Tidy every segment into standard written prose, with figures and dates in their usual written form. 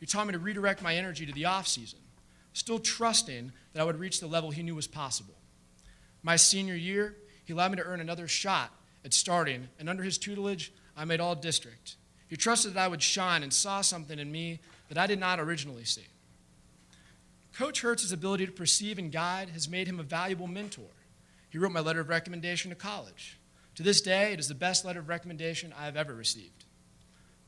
he taught me to redirect my energy to the off-season, still trusting that I would reach the level he knew was possible. My senior year, he allowed me to earn another shot at starting, and under his tutelage, I made all-district. He trusted that I would shine and saw something in me that I did not originally see. Coach Hertz's ability to perceive and guide has made him a valuable mentor. He wrote my letter of recommendation to college. To this day, it is the best letter of recommendation I have ever received.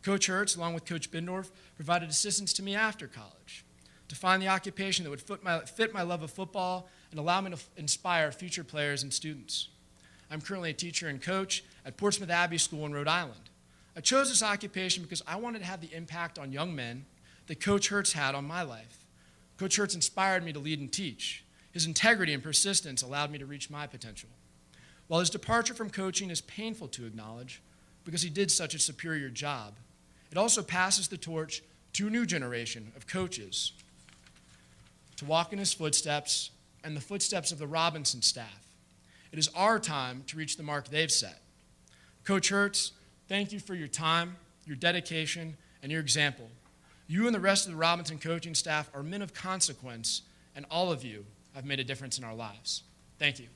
Coach Hertz, along with Coach Bendorf, provided assistance to me after college to find the occupation that would fit my love of football and allow me to inspire future players and students. I'm currently a teacher and coach at Portsmouth Abbey School in Rhode Island. I chose this occupation because I wanted to have the impact on young men that Coach Hertz had on my life. Coach Hertz inspired me to lead and teach. His integrity and persistence allowed me to reach my potential. While his departure from coaching is painful to acknowledge because he did such a superior job, it also passes the torch to a new generation of coaches to walk in his footsteps and the footsteps of the Robinson staff. It is our time to reach the mark they've set. Coach Hertz, thank you for your time, your dedication, and your example. You and the rest of the Robinson coaching staff are men of consequence, and all of you have made a difference in our lives. Thank you.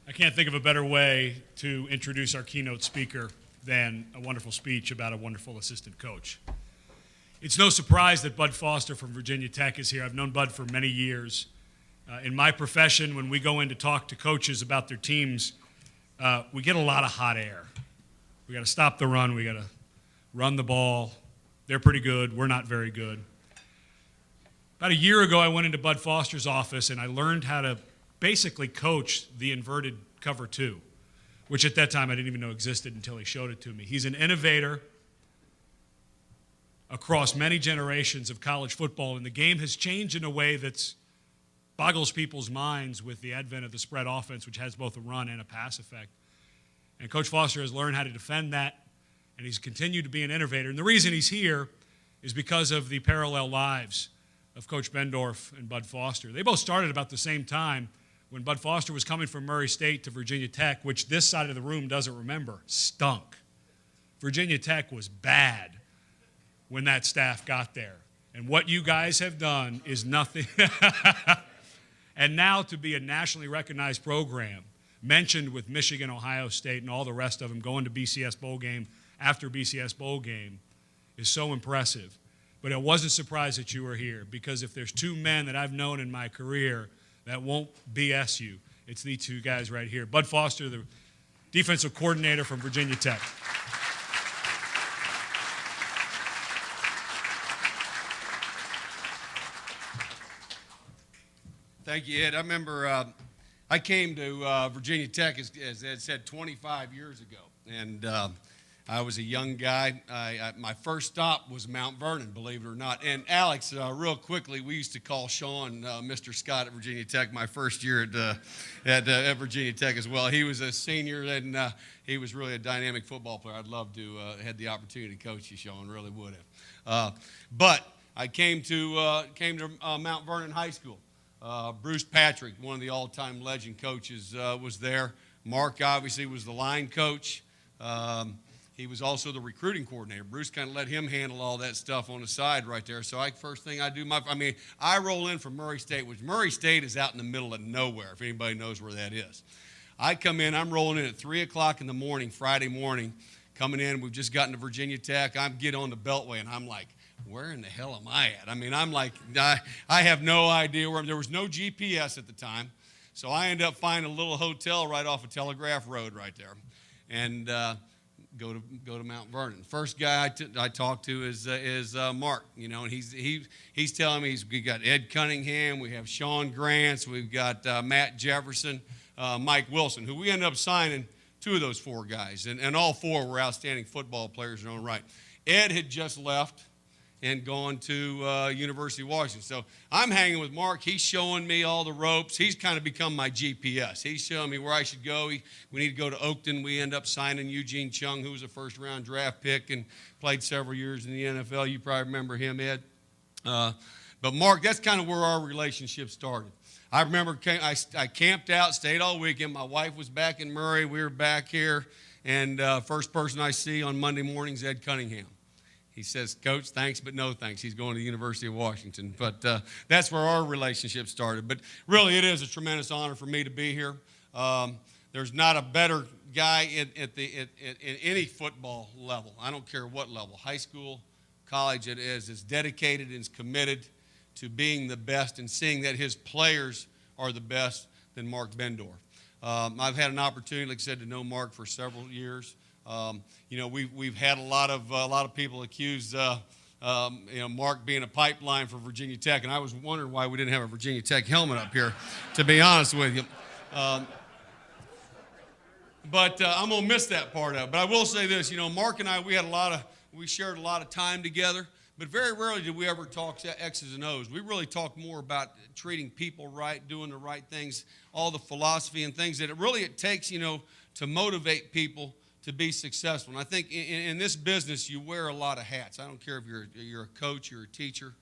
I can't think of a better way to introduce our keynote speaker than a wonderful speech about a wonderful assistant coach. It's no surprise that Bud Foster from Virginia Tech is here. I've known Bud for many years. In my profession, when we go in to talk to coaches about their teams, we get a lot of hot air. We got to stop the run. We got to run the ball. They're pretty good. We're not very good. About a year ago, I went into Bud Foster's office, and I learned how to basically coach the inverted cover two, which at that time I didn't even know existed until he showed it to me. He's an innovator across many generations of college football, and the game has changed in a way that boggles people's minds with the advent of the spread offense, which has both a run and a pass effect. And Coach Foster has learned how to defend that, and he's continued to be an innovator. And the reason he's here is because of the parallel lives of Coach Bendorf and Bud Foster. They both started about the same time when Bud Foster was coming from Murray State to Virginia Tech, which this side of the room doesn't remember, stunk. Virginia Tech was bad when that staff got there. And what you guys have done is nothing. And now to be a nationally recognized program, mentioned with Michigan, Ohio State, and all the rest of them, going to BCS Bowl game after BCS Bowl game, is so impressive. But I wasn't surprised that you were here, because if there's two men that I've known in my career that won't BS you, it's these two guys right here. Bud Foster, the defensive coordinator from Virginia Tech. Thank you, Ed. I remember I came to Virginia Tech, as Ed said, 25 years ago. And I was a young guy. My first stop was Mount Vernon, believe it or not. And Alex, real quickly, we used to call Sean Mr. Scott at Virginia Tech my first year at Virginia Tech as well. He was a senior, and he was really a dynamic football player. I'd love to have had the opportunity to coach you, Sean, really would have. But I came to Mount Vernon High School. Bruce Patrick, one of the all-time legend coaches, was there. Mark, obviously, was the line coach. He was also the recruiting coordinator. Bruce kind of let him handle all that stuff on the side right there. So first thing I do, I roll in from Murray State, which Murray State is out in the middle of nowhere, if anybody knows where that is. I come in, I'm rolling in at 3 o'clock in the morning, Friday morning, coming in. We've just gotten to Virginia Tech. I get on the Beltway, and I'm like, where in the hell am I at? I'm like, I have no idea where. There was no GPS at the time. So I end up finding a little hotel right off of Telegraph Road right there. And go to Mount Vernon. First guy I talked to is Mark, and he's telling me we got Ed Cunningham, we have Sean Grants, we've got Matt Jefferson, Mike Wilson, who we ended up signing 2 of those 4 guys, and all 4 were outstanding football players in their own right. Ed had just left and gone to University of Washington. So I'm hanging with Mark. He's showing me all the ropes. He's kind of become my GPS. He's showing me where I should go. We need to go to Oakton. We end up signing Eugene Chung, who was a first-round draft pick and played several years in the NFL. You probably remember him, Ed. But Mark, that's kind of where our relationship started. I remember I camped out, stayed all weekend. My wife was back in Murray. We were back here. And first person I see on Monday morning is Ed Cunningham. He says, Coach, thanks, but no thanks. He's going to the University of Washington. But that's where our relationship started. But really, it is a tremendous honor for me to be here. There's not a better guy in any football level. I don't care what level, high school, college it is dedicated and is committed to being the best and seeing that his players are the best than Mark Bendorf. I've had an opportunity, like I said, to know Mark for several years. We've had a lot of people accuse Mark being a pipeline for Virginia Tech, and I was wondering why we didn't have a Virginia Tech helmet up here, to be honest with you. But I'm gonna miss that part of it. But I will say this: Mark and I, we shared a lot of time together. But very rarely did we ever talk X's and O's. We really talked more about treating people right, doing the right things, all the philosophy and things that it takes, to motivate people to be successful. And I think in this business, you wear a lot of hats. I don't care if you're a coach, you're a teacher,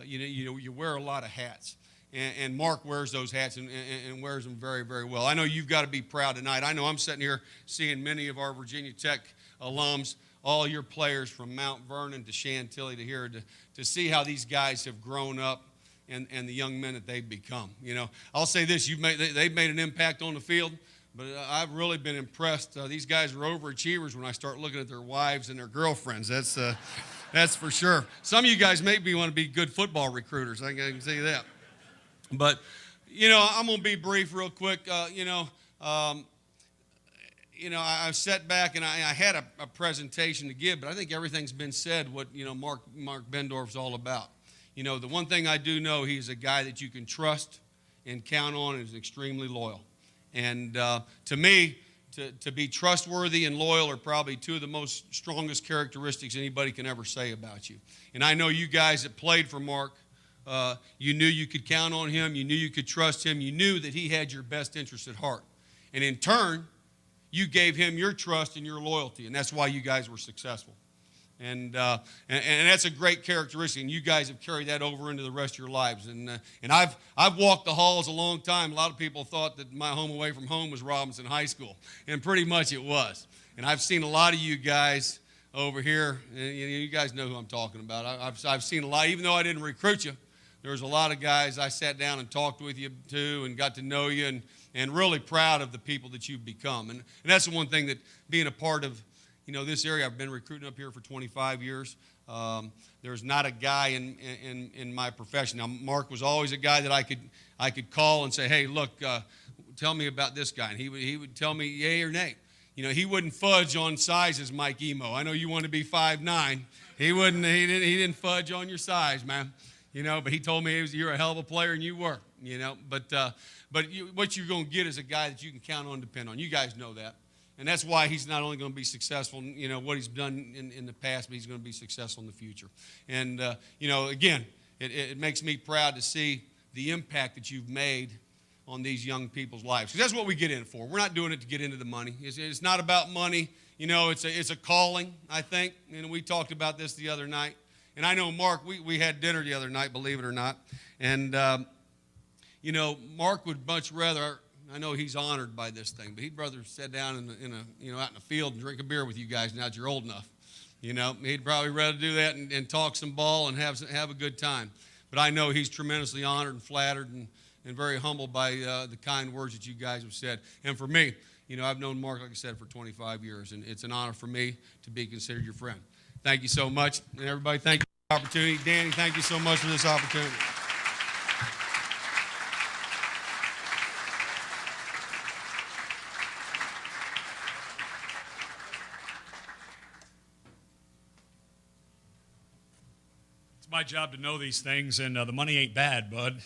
you wear a lot of hats. And Mark wears those hats and wears them very, very well. I know you've got to be proud tonight. I know I'm sitting here seeing many of our Virginia Tech alums, all your players from Mount Vernon to Chantilly to here, to see how these guys have grown up and the young men that they've become. I'll say this: they've made an impact on the field, but I've really been impressed. These guys are overachievers when I start looking at their wives and their girlfriends. That's for sure. Some of you guys maybe want to be good football recruiters. I can say that. But I'm going to be brief real quick. I sat back and I had a presentation to give, but I think everything's been said what, Mark Bendorf's all about. The one thing I do know, he's a guy that you can trust and count on and is extremely loyal. And to me, to be trustworthy and loyal are probably 2 of the most strongest characteristics anybody can ever say about you. And I know you guys that played for Mark, you knew you could count on him, you knew you could trust him, you knew that he had your best interest at heart. And in turn, you gave him your trust and your loyalty, and that's why you guys were successful. And that's a great characteristic, and you guys have carried that over into the rest of your lives. And I've walked the halls a long time. A lot of people thought that my home away from home was Robinson High School, and pretty much it was. And I've seen a lot of you guys over here, and you guys know who I'm talking about. I've seen a lot, even though I didn't recruit you. There was a lot of guys I sat down and talked with you too and got to know you and really proud of the people that you've become. And that's the one thing that being a part of, this area, I've been recruiting up here for 25 years. There's not a guy in my profession. Now, Mark was always a guy that I could call and say, hey, look, tell me about this guy. And he would tell me yay or nay. He wouldn't fudge on sizes, Mike Imoh. I know you want to be 5'9". He didn't fudge on your size, man. But he told me you're a hell of a player, and you were. But what you're going to get is a guy that you can count on and depend on. You guys know that. And that's why he's not only going to be successful, what he's done in the past, but he's going to be successful in the future. And, again, it makes me proud to see the impact that you've made on these young people's lives. Because that's what we get in it for. We're not doing it to get into the money. It's not about money. It's a calling, I think. And we talked about this the other night. And I know, Mark, we had dinner the other night, believe it or not. And, Mark would much rather, I know he's honored by this thing, but he'd rather sit down out in the field and drink a beer with you guys now that you're old enough. He'd probably rather do that and talk some ball and have a good time. But I know he's tremendously honored and flattered and very humbled by the kind words that you guys have said. And for me, I've known Mark, like I said, for 25 years, and it's an honor for me to be considered your friend. Thank you so much. And everybody, thank you for the opportunity. Danny, thank you so much for this opportunity. It's my job to know these things, and the money ain't bad, bud.